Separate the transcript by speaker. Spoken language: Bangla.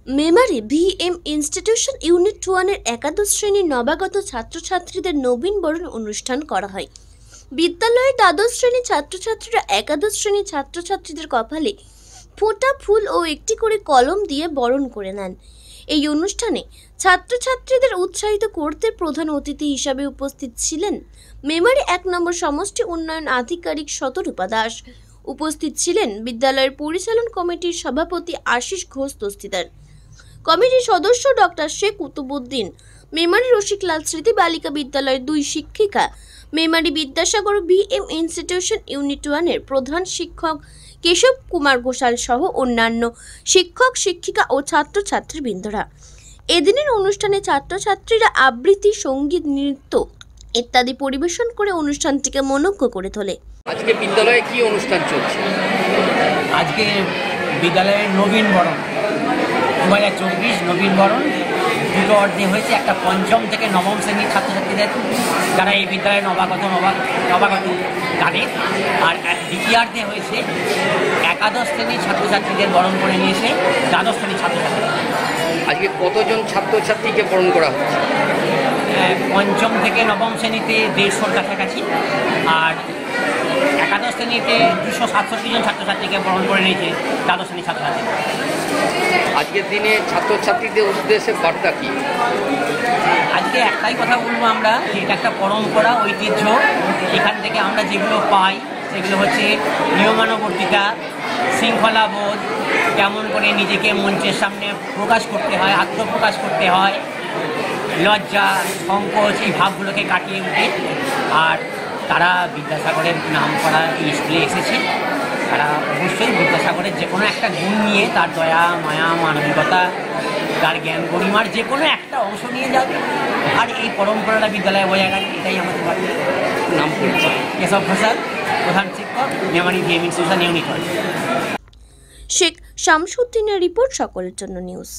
Speaker 1: মেমারি ভিএম ইনস্টিটিউশন ইউনিট 1 এর একাদশ শ্রেণীর নবাগত ছাত্রছাত্রীদের নবীন বরণ অনুষ্ঠান করা হয়। বিদ্যালয়ের দ্বাদশ শ্রেণীর ছাত্রছাত্রীরা একাদশ শ্রেণীর ছাত্রছাত্রীদের কপালে ফোঁটা ফুল ও একটি করে কলম দিয়ে বরণ করে নেন। এই অনুষ্ঠানে ছাত্রছাত্রীদের উৎসাহিত করতে প্রধান অতিথি হিসাবে উপস্থিত ছিলেন মেমারি 1 নম্বর সমষ্টি উন্নয়ন আধিকারিক শতরূপা দাস। উপস্থিত ছিলেন বিদ্যালয়ের পরিচালন কমিটির সভাপতি আশিস ঘোষ দস্তিদার, কমিটির সদস্য ডক্টর শেখ কুতুবুদ্দিন, মেমারি রসিকলাল স্মৃতি বালিকা বিদ্যালয়ের 2 শিক্ষিকা, Memari Vidyasagar VM institution unit 1 এর প্রধান শিক্ষক কেশব কুমার ঘোষাল সহ অন্যান্য শিক্ষক শিক্ষিকা ও ছাত্রছাত্রীবৃন্দরা। এদিনের অনুষ্ঠানে ছাত্রছাত্রীরা আবৃত্তি, সঙ্গীত, নৃত্য ইত্যাদি পরিবেশন করে অনুষ্ঠানটিকে মনোজ্ঞ করে তোলে।
Speaker 2: আজকে বিদ্যালয়ে কি অনুষ্ঠান চলছে?
Speaker 3: আজকে বিদ্যালয়ের নবীন বরণ 2024 নবীন বরণ দুটো অর্ধে হয়েছে। একটা পঞ্চম থেকে নবম শ্রেণীর ছাত্রছাত্রীদের যারা এই বিদ্যালয়ে নবাগত তাদের, আর দ্বিতীয়ার্ধে হয়েছে একাদশ শ্রেণীর ছাত্রছাত্রীদের বরণ করে নিয়েছে দ্বাদশ শ্রেণীর ছাত্রছাত্রী।
Speaker 2: আজকে কতজন ছাত্রছাত্রীকে বরণ করা হচ্ছে?
Speaker 3: পঞ্চম থেকে নবম শ্রেণীতে 150-র কাছাকাছি, আর একাদশ শ্রেণীতে 267 জন ছাত্রছাত্রীকে বরণ করে নিয়েছে দ্বাদশ শ্রেণীর ছাত্রছাত্রী।
Speaker 2: আজকের দিনে ছাত্রছাত্রীদের উদ্দেশ্যে বার্তা কি?
Speaker 3: আজকে একটাই কথা বলবো আমরা, যে এটা একটা পরম্পরা, ঐতিহ্য। এখান থেকে আমরা যেগুলো পাই সেগুলো হচ্ছে নিয়মানুবর্তিতা, শৃঙ্খলাবোধ, কেমন করে নিজেকে মঞ্চের সামনে প্রকাশ করতে হয়, আত্মপ্রকাশ করতে হয়, লজ্জা, সংকোচ, এই ভাবগুলোকে কাটিয়ে উঠে। আর তারা বিদ্যাসাগরের নাম করা এই স্কুলে এসেছে, তারা অবশ্যই বিদ্যাসাগরের যে কোনো একটা গুণ নিয়ে, তার দয়া, মায়া, মানবিকতা, তার জ্ঞান গরিমার যে কোনো একটা অংশ নিয়ে যাবে, আর এই পরম্পরাটা বিদ্যালয়ে বজায় রাখবে, এটাই আমাদের বাড়ি।
Speaker 2: নাম পরিচয়?
Speaker 3: কেশব ঘোষাল, প্রধান শিক্ষক, Memari VM institution unit 1।
Speaker 1: Sheikh শামসুদ্দিনের রিপোর্ট, সকলের জন্য নিউজ।